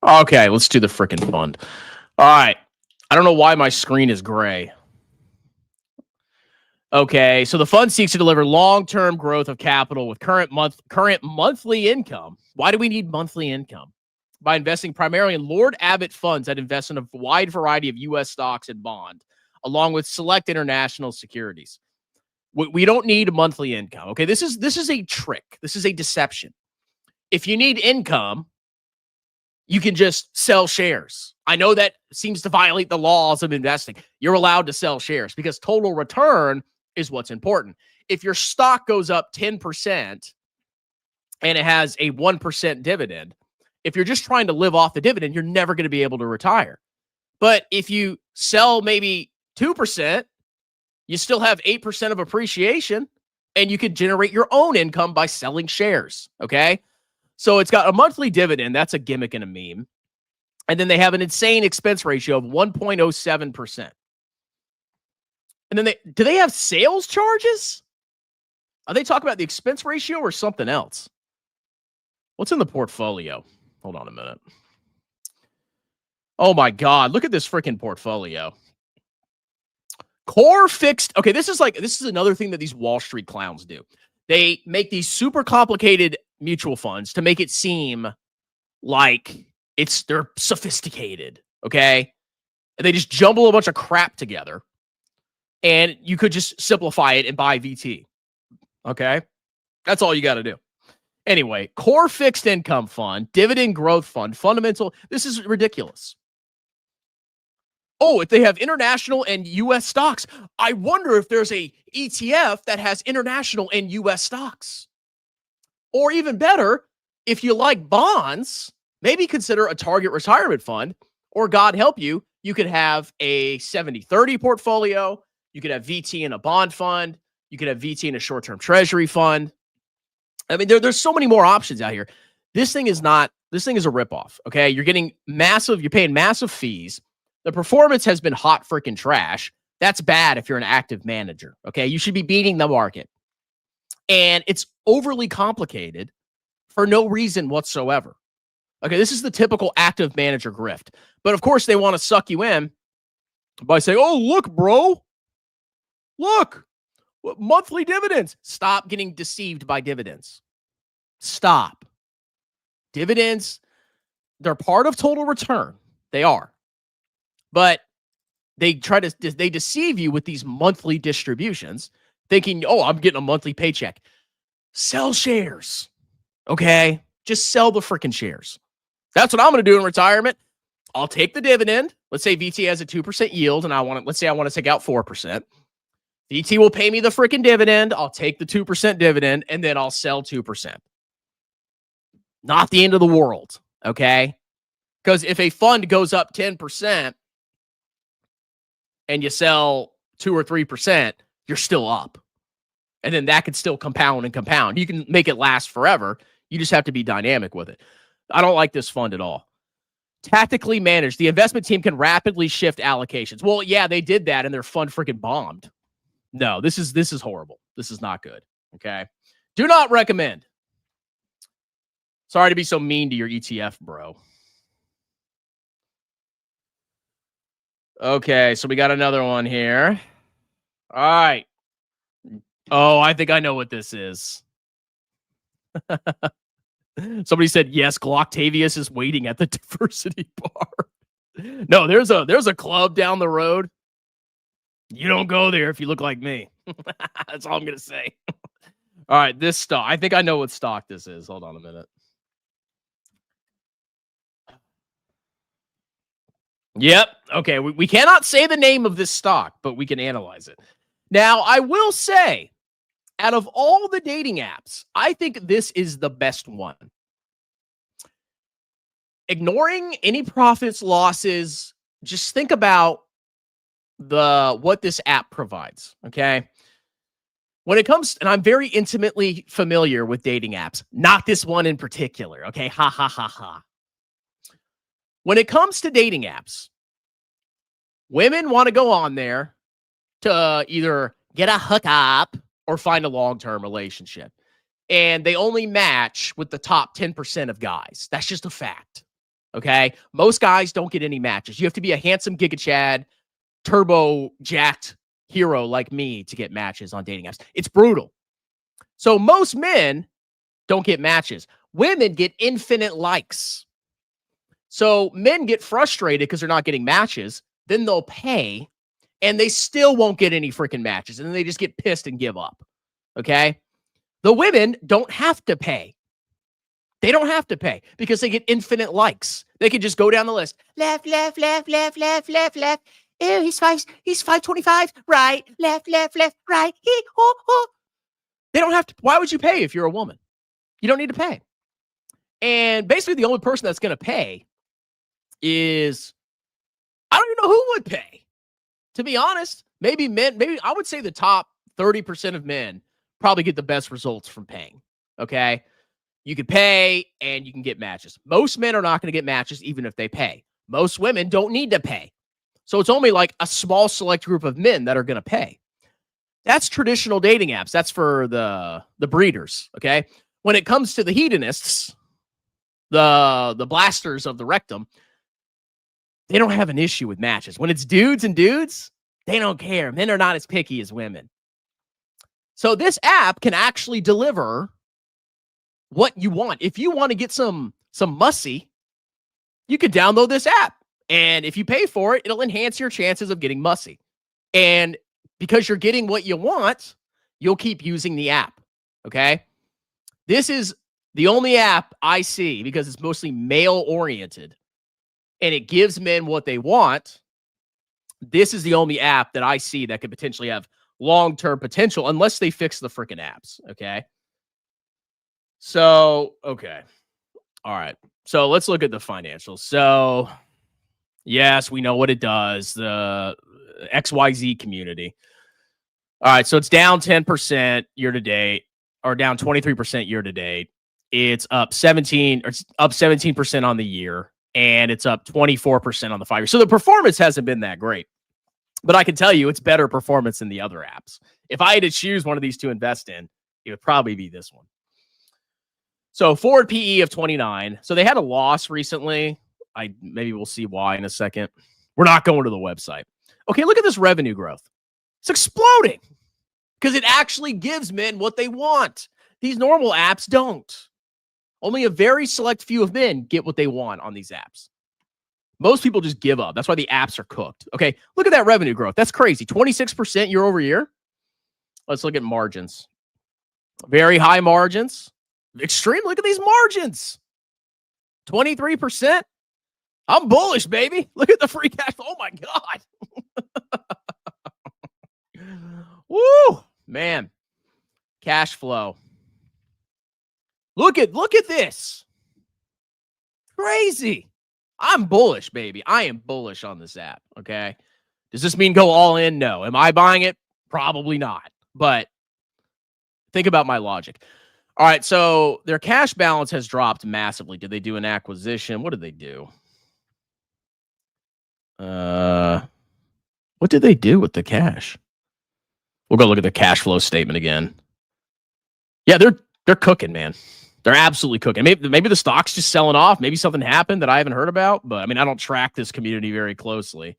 Okay, let's do the freaking fund. All right. I don't know why my screen is gray. Okay, so the fund seeks to deliver long-term growth of capital with current monthly income. Why do we need monthly income? By investing primarily in Lord Abbott funds that invest in a wide variety of U.S. stocks and bond, along with select international securities. We don't need monthly income. Okay, this is a trick. This is a deception. If you need income, you can just sell shares. I know that seems to violate the laws of investing. You're allowed to sell shares because total return is what's important. If your stock goes up 10% and it has a 1% dividend, if you're just trying to live off the dividend, you're never going to be able to retire. But if you sell maybe 2%, you still have 8% of appreciation and you could generate your own income by selling shares. Okay. So it's got a monthly dividend. That's a gimmick and a meme. And then they have an insane expense ratio of 1.07%. And then do they have sales charges? Are they talking about the expense ratio or something else? What's in the portfolio? Hold on a minute. Oh my God, look at this freaking portfolio. Core fixed. Okay, this is another thing that these Wall Street clowns do. They make these super complicated mutual funds to make it seem like they're sophisticated, okay? And they just jumble a bunch of crap together. And you could just simplify it and buy VT. Okay? That's all you got to do. Anyway, core fixed income fund, dividend growth fund, fundamental. This is ridiculous. Oh, if they have international and U.S. stocks, I wonder if there's a ETF that has international and U.S. stocks. Or even better, if you like bonds, maybe consider a target retirement fund, or God help you, you could have a 70-30 portfolio. You could have VT in a bond fund. You could have VT in a short-term treasury fund. I mean, there's so many more options out here. This thing is a ripoff, okay? You're paying massive fees. The performance has been hot freaking trash. That's bad if you're an active manager, okay? You should be beating the market. And it's overly complicated for no reason whatsoever. Okay, this is the typical active manager grift. But of course, they want to suck you in by saying, oh, look, bro. Look, monthly dividends. Stop getting deceived by dividends. Stop. Dividends, they're part of total return. They are. But they deceive you with these monthly distributions, thinking, oh, I'm getting a monthly paycheck. Sell shares. Okay? Just sell the freaking shares. That's what I'm going to do in retirement. I'll take the dividend. Let's say VT has a 2% yield, and let's say I want to take out 4%. VT will pay me the freaking dividend. I'll take the 2% dividend, and then I'll sell 2%. Not the end of the world, okay? Because if a fund goes up 10% and you sell 2 or 3%, you're still up. And then that could still compound and compound. You can make it last forever. You just have to be dynamic with it. I don't like this fund at all. Tactically managed. The investment team can rapidly shift allocations. Well, yeah, they did that and their fund freaking bombed. No, this is horrible. This is not good. Okay. Do not recommend. Sorry to be so mean to your ETF, bro. Okay, so we got another one here. All right. Oh, I think I know what this is. Somebody said, yes, Glocktavius is waiting at the diversity bar. No, there's a club down the road. You don't go there if you look like me. That's all I'm going to say. All right, this stock. I think I know what stock this is. Hold on a minute. Yep. Okay, we cannot say the name of this stock, but we can analyze it. Now, I will say, out of all the dating apps, I think this is the best one. Ignoring any profits, losses, just think about what this app provides, okay? When it comes, and I'm very intimately familiar with dating apps, not this one in particular, okay? Ha, ha, ha, ha. When it comes to dating apps, women want to go on there to either get a hookup or find a long-term relationship. And they only match with the top 10% of guys. That's just a fact. Okay? Most guys don't get any matches. You have to be a handsome Giga Chad, turbo jacked hero like me to get matches on dating apps. It's brutal. So most men don't get matches. Women get infinite likes. So men get frustrated because they're not getting matches. Then they'll pay and they still won't get any freaking matches. And then they just get pissed and give up. Okay? The women don't have to pay. They don't have to pay because they get infinite likes. They can just go down the list. Left, left, left, left, left, left, left. Ew, he's 525. Right, left, left, left, right. They don't have to. Why would you pay if you're a woman? You don't need to pay. And basically the only person that's going to pay is, I don't even know who would pay. To be honest, maybe men, maybe I would say the top 30% of men probably get the best results from paying. Okay? You can pay and you can get matches. Most men are not going to get matches even if they pay. Most women don't need to pay. So it's only like a small select group of men that are going to pay. That's traditional dating apps. That's for the breeders, okay? When it comes to the hedonists, the blasters of the rectum, they don't have an issue with matches. When it's dudes and dudes, they don't care. Men are not as picky as women. So this app can actually deliver what you want. If you want to get some mussy, you can download this app. And if you pay for it, it'll enhance your chances of getting mussy. And because you're getting what you want, you'll keep using the app. Okay? This is the only app I see because it's mostly male oriented and it gives men what they want. This is the only app that I see that could potentially have long-term potential unless they fix the freaking apps. Okay. So, okay. All right. So let's look at the financials. So, yes, we know what it does. The XYZ community. All right. So it's down 10% year to date, or down 23% year to date. It's up 17% on the year, and it's up 24% on the 5 year. So the performance hasn't been that great. But I can tell you it's better performance than the other apps. If I had to choose one of these to invest in, it would probably be this one. So forward PE of 29. So they had a loss recently. Maybe we'll see why in a second. We're not going to the website. Okay, look at this revenue growth. It's exploding because it actually gives men what they want. These normal apps don't. Only a very select few of men get what they want on these apps. Most people just give up. That's why the apps are cooked. Okay, look at that revenue growth. That's crazy. 26% year over year. Let's look at margins. Very high margins. Extreme. Look at these margins. 23%. I'm bullish, baby. Look at the free cash flow. Oh, my God. Woo, man. Cash flow. Look at this. Crazy. I'm bullish, baby. I am bullish on this app, okay? Does this mean go all in? No. Am I buying it? Probably not. But think about my logic. All right, so their cash balance has dropped massively. Did they do an acquisition? What did they do? What did they do with the cash? We'll go look at the cash flow statement again. Yeah, they're cooking, man. They're absolutely cooking. Maybe the stock's just selling off. Maybe something happened that I haven't heard about. But, I mean, I don't track this community very closely.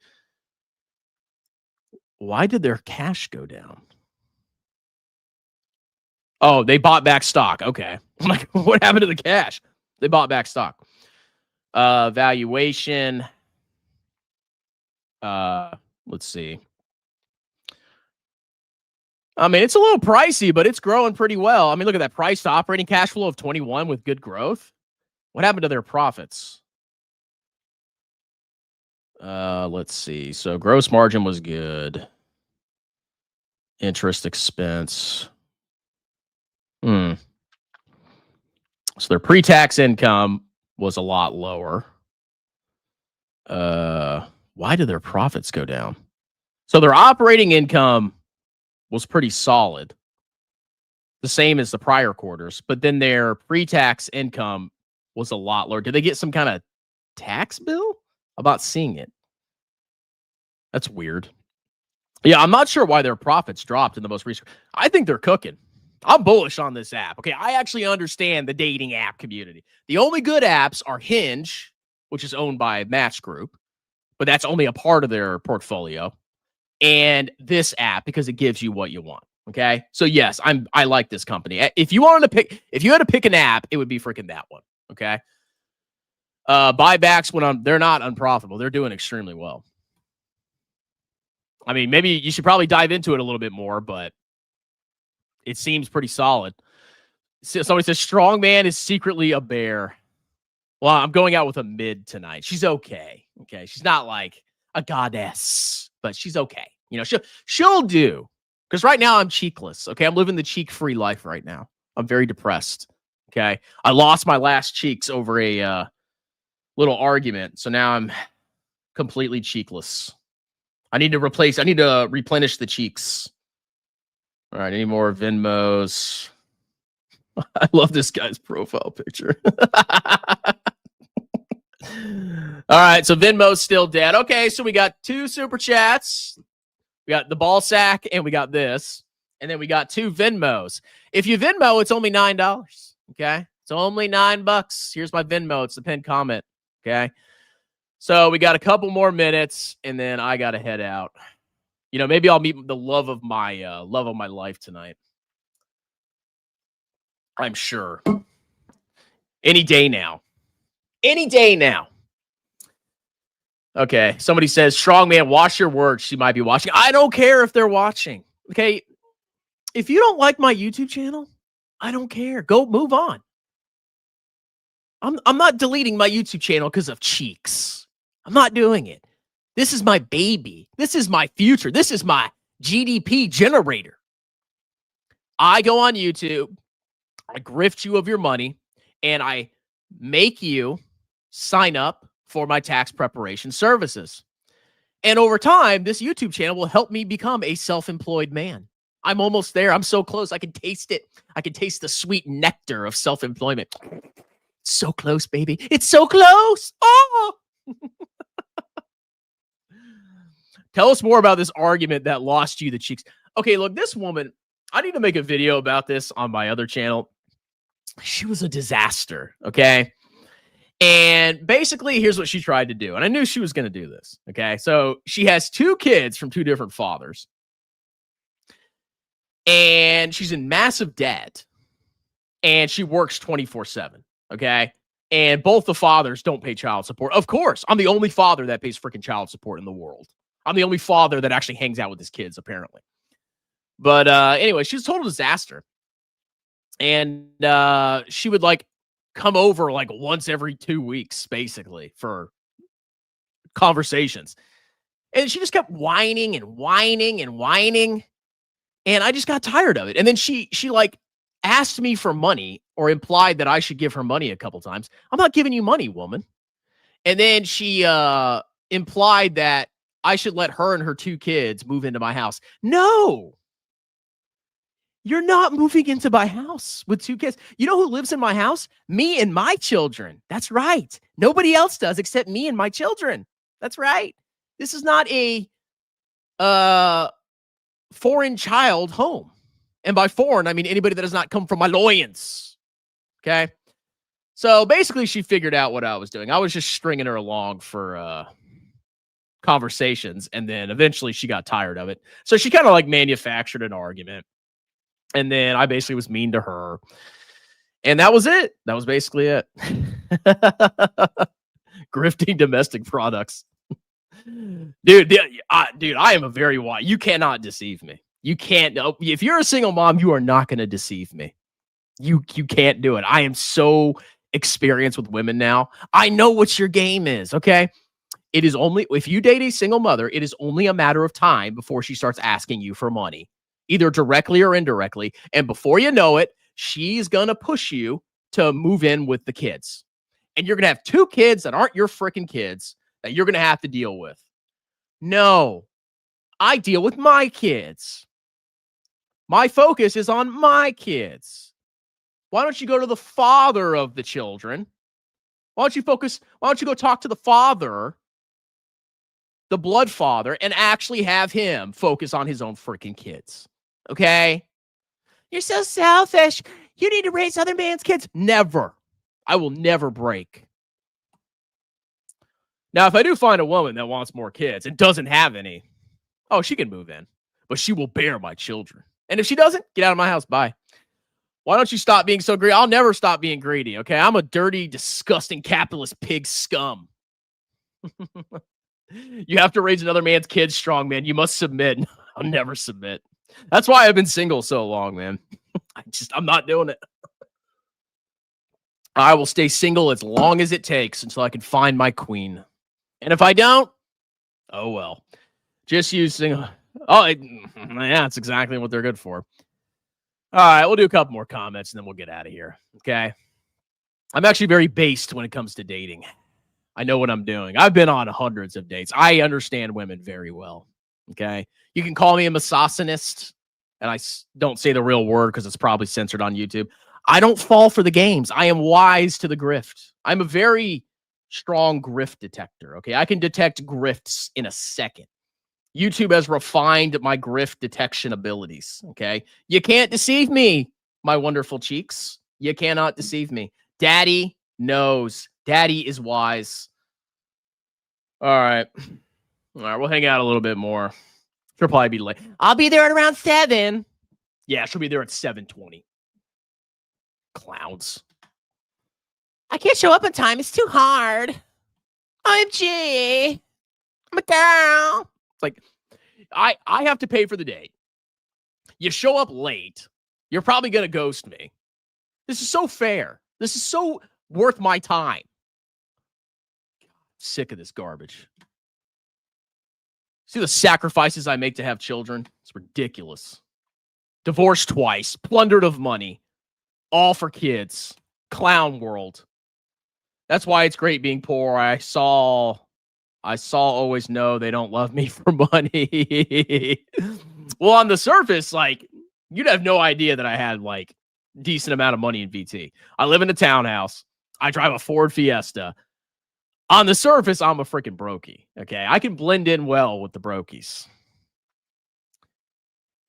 Why did their cash go down? Oh, they bought back stock. Okay. I'm like, what happened to the cash? They bought back stock. Valuation. Let's see. I mean, it's a little pricey, but it's growing pretty well. I mean, look at that price to operating cash flow of 21 with good growth. What happened to their profits? Let's see. So gross margin was good. Interest expense. So their pre-tax income was a lot lower. Why did their profits go down? So their operating income was pretty solid, the same as the prior quarters, but then their pre-tax income was a lot lower. Did they get some kind of tax bill? I'm not seeing it. That's weird. Yeah, I'm not sure why their profits dropped in the most recent. I think they're cooking. I'm bullish on this app. Okay, I actually understand the dating app community. The only good apps are Hinge, which is owned by Match Group, but that's only a part of their portfolio. And this app because it gives you what you want. Okay. So yes, I like this company. If you had to pick an app, it would be freaking that one. Okay. Buybacks they're not unprofitable. They're doing extremely well. I mean, maybe you should probably dive into it a little bit more, but it seems pretty solid. Somebody says strongman is secretly a bear. Well, I'm going out with a mid tonight. She's okay. Okay. She's not like a goddess, but she's okay. You know, she'll do. Because right now I'm cheekless. Okay. I'm living the cheek-free life right now. I'm very depressed. Okay. I lost my last cheeks over a little argument. So now I'm completely cheekless. I need to replenish the cheeks. All right. Any more Venmos? I love this guy's profile picture. All right, so Venmo's still dead. Okay, so we got 2 super chats. We got the ball sack, and we got this. And then we got 2 Venmos. If you Venmo, it's only $9. Okay. It's only $9. Here's my Venmo. It's the pinned comment. Okay. So we got a couple more minutes and then I got to head out. You know, maybe I'll meet the love of my life tonight. I'm sure. Any day now. Any day now. Okay. Somebody says, Strongman, watch your words. She might be watching. I don't care if they're watching. Okay. If you don't like my YouTube channel, I don't care. Go move on. I'm not deleting my YouTube channel because of cheeks. I'm not doing it. This is my baby. This is my future. This is my GDP generator. I go on YouTube, I grift you of your money, and I make you sign up for my tax preparation services. And over time, this YouTube channel will help me become a self-employed man. I'm almost there. I'm so close. I can taste it. I can taste the sweet nectar of self-employment. So close, baby. It's so close. Oh! Tell us more about this argument that lost you the cheeks. Okay, look, this woman, I need to make a video about this on my other channel. She was a disaster, okay? And basically, here's what she tried to do. And I knew she was going to do this, okay? So she has 2 kids from 2 different fathers. And she's in massive debt. And she works 24/7, okay? And both the fathers don't pay child support. Of course, I'm the only father that pays freaking child support in the world. I'm the only father that actually hangs out with his kids, apparently. But anyway, she's a total disaster. And she would like come over like once every 2 weeks, basically, for conversations. And she just kept whining and whining and whining. And I just got tired of it. And then she like asked me for money or implied that I should give her money a couple times. I'm not giving you money, woman. And then she implied that I should let her and her 2 kids move into my house. No, you're not moving into my house with 2 kids. You know who lives in my house? Me and my children. That's right. Nobody else does except me and my children. That's right. This is not a foreign child home. And by foreign, I mean anybody that does not come from my loins. Okay. So basically she figured out what I was doing. I was just stringing her along for conversations. And then eventually she got tired of it. So she kind of like manufactured an argument. And then I basically was mean to her. And that was it. That was basically it. Grifting domestic products. Dude, I am a very wise. You cannot deceive me. You can't. If you're a single mom, you are not going to deceive me. You can't do it. I am so experienced with women now. I know what your game is, okay? It is only, if you date a single mother, it is only a matter of time before she starts asking you for money, either directly or indirectly. And before you know it, she's going to push you to move in with the kids. And you're going to have 2 kids that aren't your freaking kids that you're going to have to deal with. No, I deal with my kids. My focus is on my kids. Why don't you go to the father of the children? Why don't you go talk to the father, the blood father, and actually have him focus on his own freaking kids? Okay? You're so selfish. You need to raise other man's kids. Never. I will never break. Now, if I do find a woman that wants more kids and doesn't have any, oh, she can move in, but she will bear my children. And if she doesn't, get out of my house. Bye. Why don't you stop being so greedy? I'll never stop being greedy, okay? I'm a dirty, disgusting capitalist pig scum. You have to raise another man's kids strong, man. You must submit. I'll never submit. That's why I've been single so long, man. I'm not doing it. I will stay single as long as it takes until I can find my queen. And if I don't, oh well. Just use single. Oh, yeah, that's exactly what they're good for. All right, we'll do a couple more comments and then we'll get out of here. Okay. I'm actually very based when it comes to dating. I know what I'm doing. I've been on hundreds of dates. I understand women very well. Okay. You can call me a misogynist, and I don't say the real word because it's probably censored on YouTube. I don't fall for the games. I am wise to the grift. I'm a very strong grift detector. Okay. I can detect grifts in a second. YouTube has refined my grift detection abilities. Okay. You can't deceive me, my wonderful cheeks. You cannot deceive me. Daddy knows. Daddy is wise. All right. All right. We'll hang out a little bit more. She'll probably be late. I'll be there at around 7. Yeah, she'll be there at 7:20. Clowns.
I can't show up on time. It's too hard. OMG. I'm a girl.
It's like, I have to pay for the date. You show up late, you're probably going to ghost me. This is so fair. This is so worth my time. Sick of this garbage. See the sacrifices I make to have children? It's ridiculous. Divorced twice, plundered of money, all for kids. Clown world. That's why it's great being poor. I saw always know they don't love me for money. Well, on the surface, like, you'd have no idea that I had like decent amount of money in VT. I live in a townhouse. I drive a Ford Fiesta. On the surface, I'm a freaking brokey. Okay. I can blend in well with the brokies.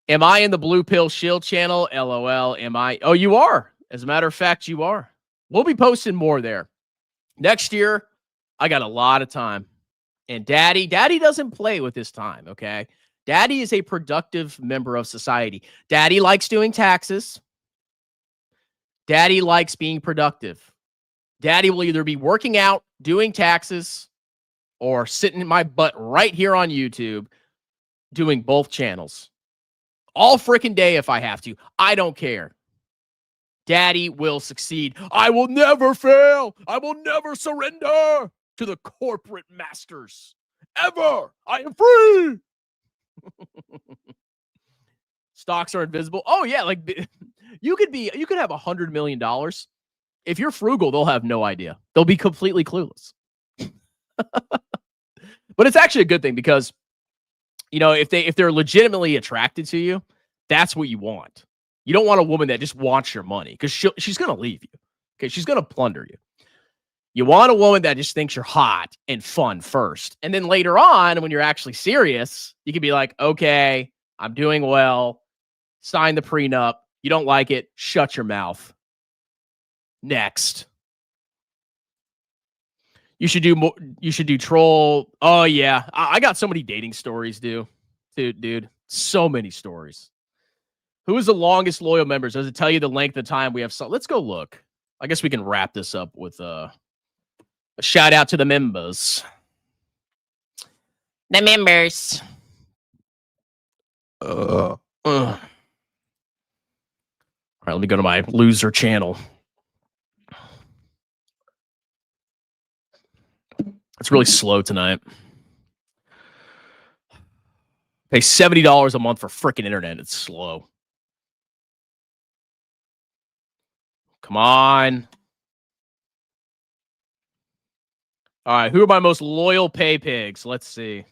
Am I in the Blue Pill Shield channel? LOL. Am I? Oh, you are. As a matter of fact, you are. We'll be posting more there. Next year, I got a lot of time. And Daddy doesn't play with his time, okay? Daddy is a productive member of society. Daddy likes doing taxes. Daddy likes being productive. Daddy will either be working out, doing taxes, or sitting in my butt right here on YouTube doing both channels. All freaking day if I have to. I don't care. Daddy will succeed. I will never fail. I will never surrender to the corporate masters. Ever. I am free. Stocks are invisible. Oh, yeah. Like, you could have $100 million. If you're frugal, they'll have no idea. They'll be completely clueless. But it's actually a good thing because, you know, if they're legitimately attracted to you, that's what you want. You don't want a woman that just wants your money because she's going to leave you. Okay, she's going to plunder you. You want a woman that just thinks you're hot and fun first. And then later on, when you're actually serious, you can be like, okay, I'm doing well. Sign the prenup. You don't like it. Shut your mouth. Next. You should do more. You should do troll. Oh, yeah. I got so many dating stories, dude. So many stories. Who is the longest loyal members? Does it tell you the length of time we have? Let's go look. I guess we can wrap this up with a shout out to the members.
The members.
All right, let me go to my loser channel. It's really slow tonight. Pay $70 a month for freaking internet. It's slow. Come on. All right, who are my most loyal pay pigs? Let's see.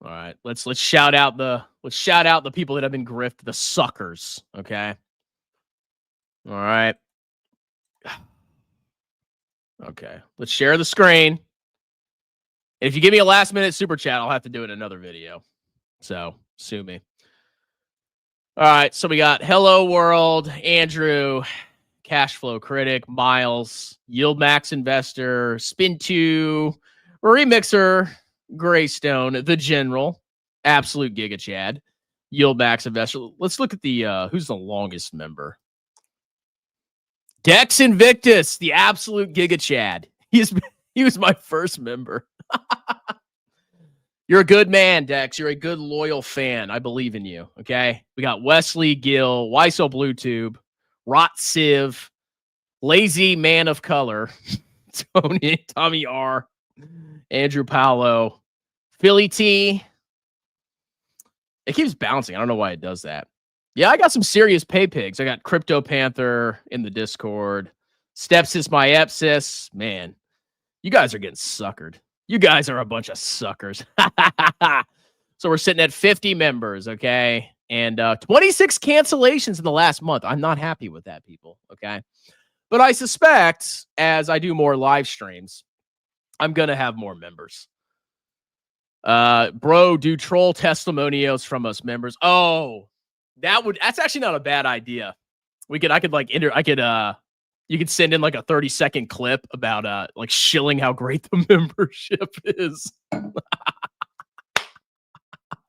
All right, let's shout out the people that have been grifted, the suckers. Okay. All right. Okay, let's share the screen. If you give me a last minute super chat, I'll have to do it in another video. So sue me. All right, so we got Hello World, Andrew, Cashflow Critic, Miles, Yield Max Investor, Spin2, Remixer, Greystone, The General, Absolute Giga Chad, Yield Max Investor. Let's look at the who's the longest member. Dex Invictus, the Absolute Giga Chad. He was my first member. You're a good man, Dex. You're a good, loyal fan. I believe in you. Okay. We got Wesley Gill, Wiso Bluetube, Rot Civ, Lazy Man of Color, Tommy R, Andrew Paolo, Philly T. It keeps bouncing. I don't know why it does that. Yeah, I got some serious pay pigs. I got Crypto Panther in the Discord. Stepsis my Epsis. Man, you guys are getting suckered. You guys are a bunch of suckers. So we're sitting at 50 members, okay? And 26 cancellations in the last month. I'm not happy with that, people, okay? But I suspect as I do more live streams, I'm going to have more members. Bro, do troll testimonials from us members. Oh, that's actually not a bad idea. You could send in like a 30-second clip about like shilling how great the membership is.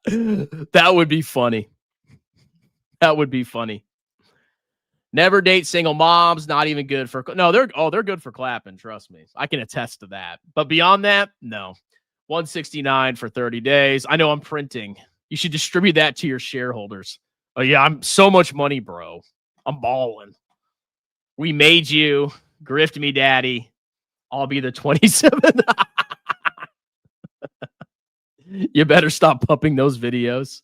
That would be funny. That would be funny. Never date single moms. Not even good for. No, they're good for clapping. Trust me. I can attest to that. But beyond that, no. 169 for 30 days. I know I'm printing. You should distribute that to your shareholders. Oh yeah, I'm so much money, bro. I'm balling. We made you. Grift me, daddy. I'll be the 27. You better stop pumping those videos.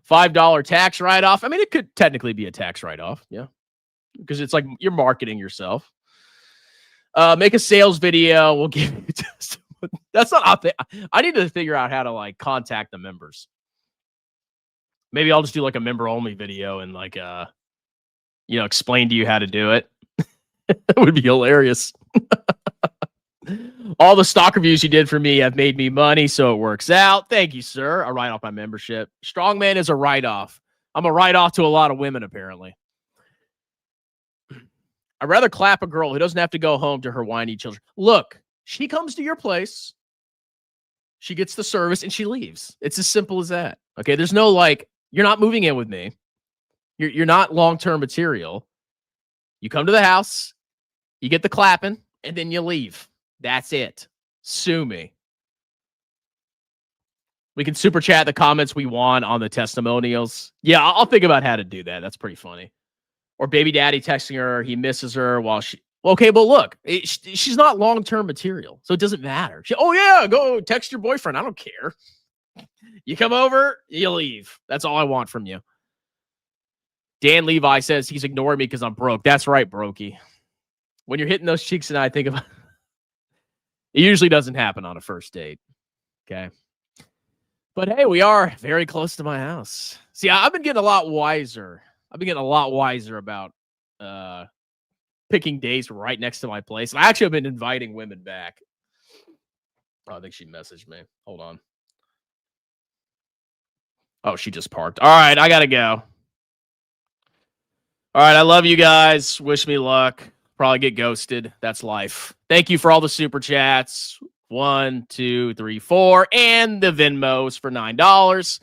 $5 tax write-off. I mean, it could technically be a tax write-off. Yeah. Because it's like you're marketing yourself. Make a sales video. We'll give you testimony. That's not out there. I need to figure out how to like contact the members. Maybe I'll just do like a member-only video and like explain to you how to do it. That would be hilarious. All the stock reviews you did for me have made me money, so it works out. Thank you, sir. I write off my membership. Strongman is a write-off. I'm a write-off to a lot of women, apparently. I'd rather clap a girl who doesn't have to go home to her whiny children. Look, she comes to your place, she gets the service, and she leaves. It's as simple as that. Okay, there's no like, you're not moving in with me. You're not long-term material. You come to the house, you get the clapping, and then you leave. That's it. Sue me. We can super chat the comments we want on the testimonials. Yeah, I'll think about how to do that. That's pretty funny. Or baby daddy texting her, he misses her while she... Okay, but look, she's not long-term material, so it doesn't matter. Oh, yeah, go text your boyfriend. I don't care. You come over, you leave. That's all I want from you. Dan Levi says he's ignoring me because I'm broke. That's right, brokey. When you're hitting those cheeks and I think about... It usually doesn't happen on a first date. Okay. But hey, we are very close to my house. See, I've been getting a lot wiser. About picking days right next to my place. And I actually have been inviting women back. Oh, I think she messaged me. Hold on. Oh, she just parked. All right, I got to go. All right, I love you guys. Wish me luck. Probably get ghosted. That's life. Thank you for all the super chats. 1, 2, 3, 4, and the Venmos for $9.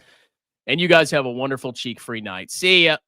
And you guys have a wonderful cheek-free night. See ya.